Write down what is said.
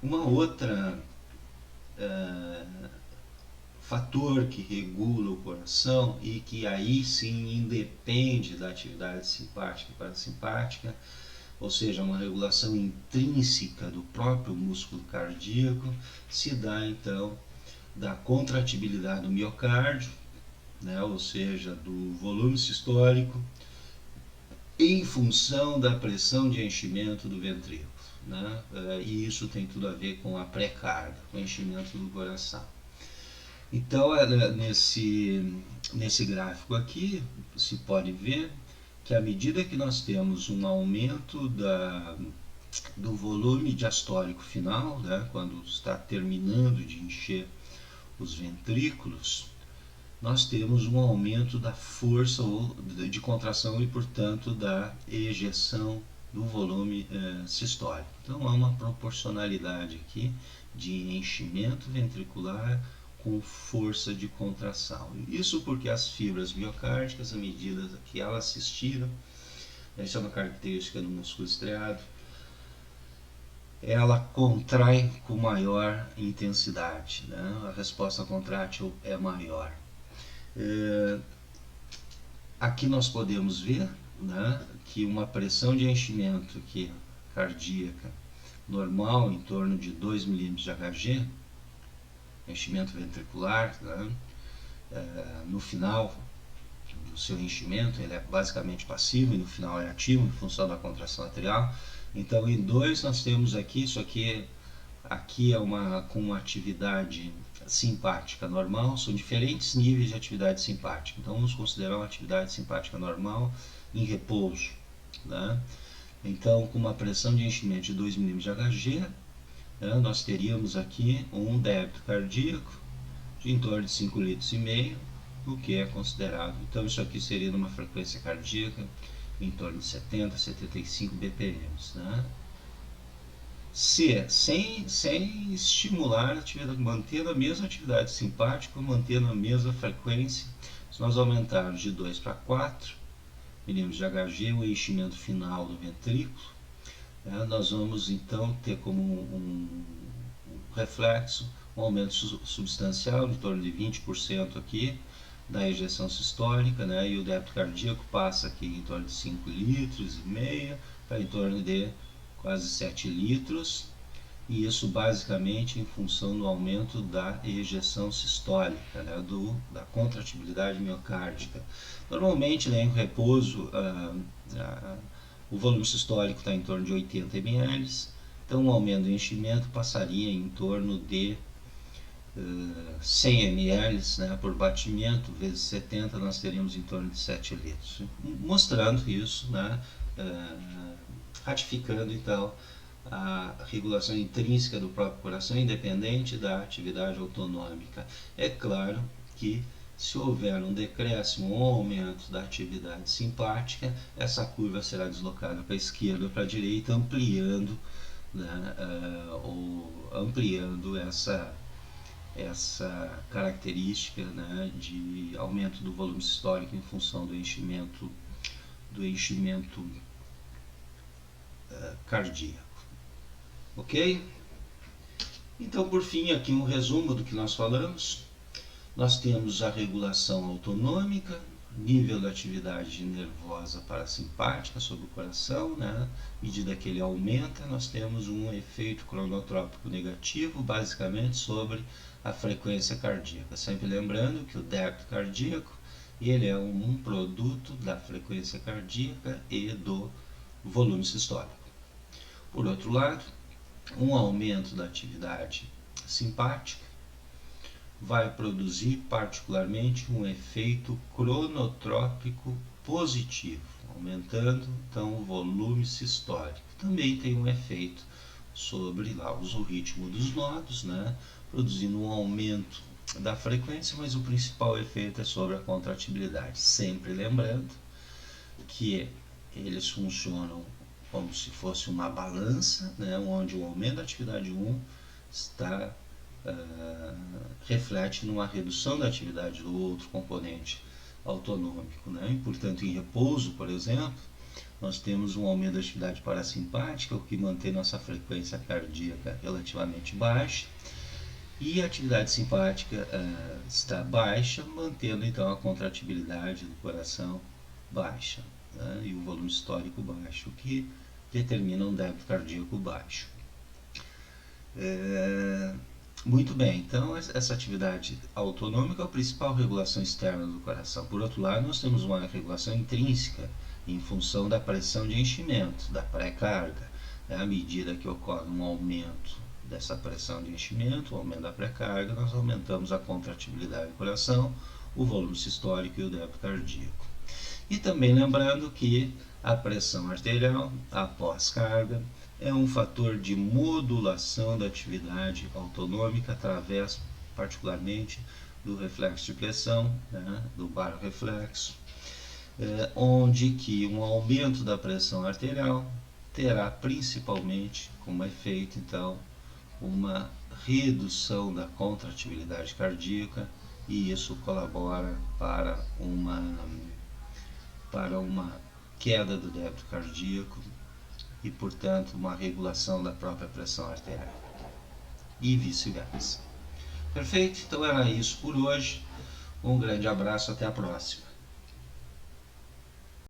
Uma outra fator que regula o coração e que aí sim independe da atividade simpática e parasimpática, ou seja, uma regulação intrínseca do próprio músculo cardíaco, se dá então da contratibilidade do miocárdio, né, ou seja, do volume sistólico, em função da pressão de enchimento do ventrículo. Né? E isso tem tudo a ver com a pré-carga, com o enchimento do coração. Então, nesse gráfico aqui, se pode ver que à medida que nós temos um aumento do volume diastólico final, né, quando está terminando de encher os ventrículos, nós temos um aumento da força de contração e, portanto, da ejeção do volume sistólico. Então, há uma proporcionalidade aqui de enchimento ventricular com força de contração. Isso porque as fibras miocárdicas, à medida que elas se estiram, essa é uma característica do músculo estriado, ela contrai com maior intensidade, né? A resposta contrátil é maior. Aqui nós podemos ver, né, que uma pressão de enchimento cardíaca normal, em torno de 2 milímetros de Hg, enchimento ventricular, né, no final do seu enchimento, ele é basicamente passivo e no final é ativo em função da contração atrial. Então, em 2 nós temos aqui, isso aqui é com uma atividade simpática normal, são diferentes níveis de atividade simpática. Então, vamos considerar uma atividade simpática normal em repouso. Né? Então, com uma pressão de enchimento de 2 milímetros de Hg, né, nós teríamos aqui um débito cardíaco de em torno de 5,5 litros, o que é considerado. Então, isso aqui seria numa frequência cardíaca em torno de 70 a 75 BPM. Né? Sem estimular a atividade, mantendo a mesma atividade simpática, mantendo a mesma frequência. Se nós aumentarmos de 2 para 4 milímetros de Hg, o enchimento final do ventrículo, nós vamos então ter como um reflexo um aumento substancial, em torno de 20% aqui, da ejeção sistólica, né, e o débito cardíaco passa aqui em torno de 5,5 litros para em torno de quase 7 litros, e isso basicamente em função do aumento da ejeção sistólica, né, da contratibilidade miocárdica. Normalmente, né, em repouso, o volume sistólico está em torno de 80 ml, então o aumento do enchimento passaria em torno de 100 ml, né, por batimento, vezes 70, nós teríamos em torno de 7 litros. Mostrando isso, né, ratificando então a regulação intrínseca do próprio coração, independente da atividade autonômica. É claro que se houver um decréscimo ou aumento da atividade simpática, essa curva será deslocada para a esquerda ou para a direita, ampliando, né, ou ampliando essa característica, né, de aumento do volume sistólico em função do enchimento cardíaco. Ok? Então, por fim, aqui um resumo do que nós falamos. Nós temos a regulação autonômica, nível da atividade nervosa parasimpática sobre o coração, né? À medida que ele aumenta, nós temos um efeito cronotrópico negativo, basicamente sobre a frequência cardíaca. Sempre lembrando que o débito cardíaco ele é um produto da frequência cardíaca e do volume sistólico. Por outro lado, um aumento da atividade simpática vai produzir particularmente um efeito cronotrópico positivo, aumentando então o volume sistólico. Também tem um efeito sobre lá o ritmo dos nodos, né, produzindo um aumento da frequência, mas o principal efeito é sobre a contratibilidade. Sempre lembrando que eles funcionam como se fosse uma balança, né, onde o aumento da atividade 1 está reflete numa redução da atividade do outro componente autonômico, né? E, portanto, em repouso, por exemplo, nós temos um aumento da atividade parasimpática, o que mantém nossa frequência cardíaca relativamente baixa, e a atividade simpática está baixa, mantendo então a contratibilidade do coração baixa, né, e o volume histórico baixo, o que determina um débito cardíaco baixo. Muito bem, então essa atividade autonômica é a principal regulação externa do coração. Por outro lado, nós temos uma regulação intrínseca em função da pressão de enchimento, da pré-carga. À medida que ocorre um aumento dessa pressão de enchimento, o aumento da pré-carga, nós aumentamos a contratibilidade do coração, o volume sistólico e o débito cardíaco. E também lembrando que a pressão arterial após carga é um fator de modulação da atividade autonômica através, particularmente, do reflexo de pressão, né, do baroreflexo, onde que um aumento da pressão arterial terá principalmente como efeito, então, uma redução da contratibilidade cardíaca, e isso colabora para uma queda do débito cardíaco e, portanto, uma regulação da própria pressão arterial e vice-versa. Perfeito? Então era isso por hoje. Um grande abraço, até a próxima.